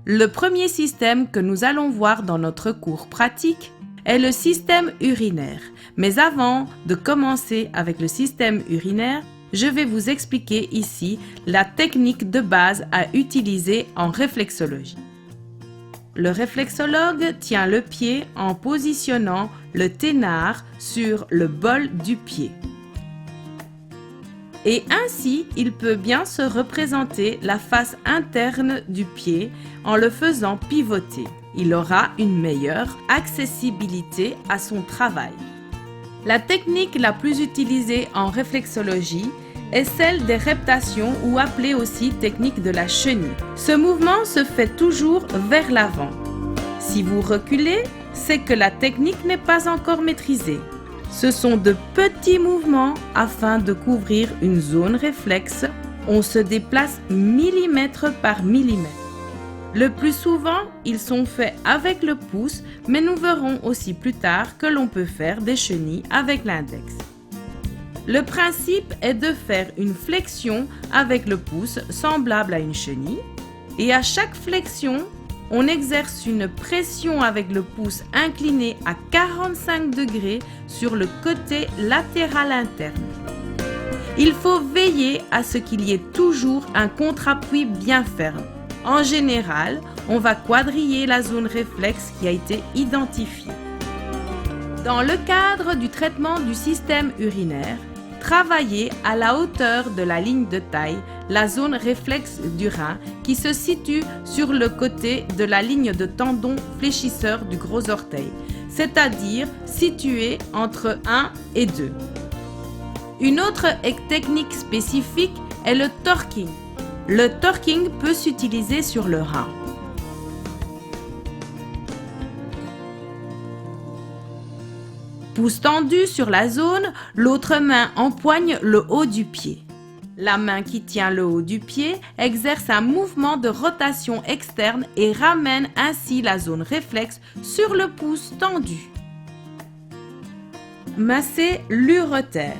Le premier système que nous allons voir dans notre cours pratique est le système urinaire. Mais avant de commencer avec le système urinaire, je vais vous expliquer ici la technique de base à utiliser en réflexologie. Le réflexologue tient le pied en positionnant le ténard sur le bol du pied. Et ainsi, il peut bien se représenter la face interne du pied en le faisant pivoter. Il aura une meilleure accessibilité à son travail. La technique la plus utilisée en réflexologie est celle des reptations ou appelée aussi technique de la chenille. Ce mouvement se fait toujours vers l'avant. Si vous reculez, c'est que la technique n'est pas encore maîtrisée. Ce sont de petits mouvements afin de couvrir une zone réflexe. On se déplace millimètre par millimètre. Le plus souvent, ils sont faits avec le pouce, mais nous verrons aussi plus tard que l'on peut faire des chenilles avec l'index. Le principe est de faire une flexion avec le pouce semblable à une chenille et à chaque flexion, on exerce une pression avec le pouce incliné à 45 degrés sur le côté latéral interne. Il faut veiller à ce qu'il y ait toujours un contre-appui bien ferme. En général, on va quadriller la zone réflexe qui a été identifiée. Dans le cadre du traitement du système urinaire, travaillez à la hauteur de la ligne de taille, la zone réflexe du rein qui se situe sur le côté de la ligne de tendon fléchisseur du gros orteil, c'est-à-dire situé entre 1 et 2. Une autre technique spécifique est le torquing. Le torquing peut s'utiliser sur le rein. Pouce tendu sur la zone, l'autre main empoigne le haut du pied. La main qui tient le haut du pied exerce un mouvement de rotation externe et ramène ainsi la zone réflexe sur le pouce tendu. Massez l'urétère.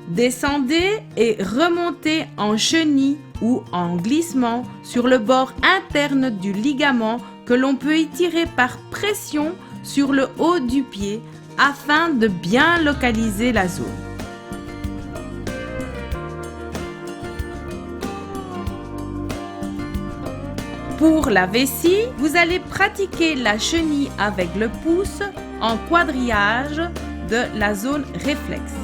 Descendez et remontez en chenille ou en glissement sur le bord interne du ligament que l'on peut étirer par pression sur le haut du pied afin de bien localiser la zone. Pour la vessie, vous allez pratiquer la chenille avec le pouce en quadrillage de la zone réflexe.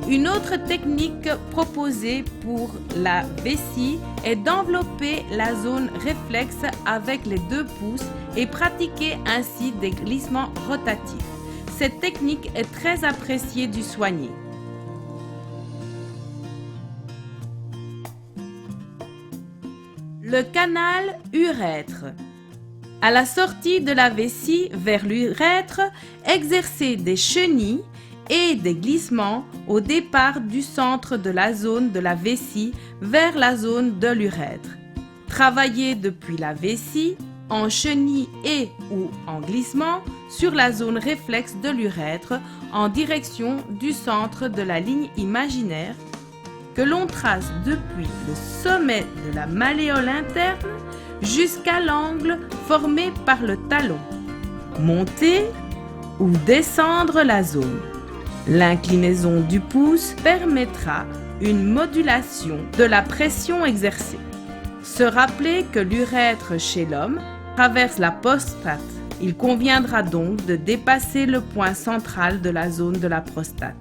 Une autre technique proposée pour la vessie est d'envelopper la zone réflexe avec les 2 pouces et pratiquer ainsi des glissements rotatifs. Cette technique est très appréciée du soigné. Le canal urètre. À la sortie de la vessie vers l'urètre, exercez des chenilles et des glissements au départ du centre de la zone de la vessie vers la zone de l'urètre. Travaillez depuis la vessie en chenille et ou en glissement sur la zone réflexe de l'urètre en direction du centre de la ligne imaginaire que l'on trace depuis le sommet de la malléole interne jusqu'à l'angle formé par le talon. Monter ou descendre la zone. L'inclinaison du pouce permettra une modulation de la pression exercée. Se rappeler que l'urètre chez l'homme traverse la prostate. Il conviendra donc de dépasser le point central de la zone de la prostate.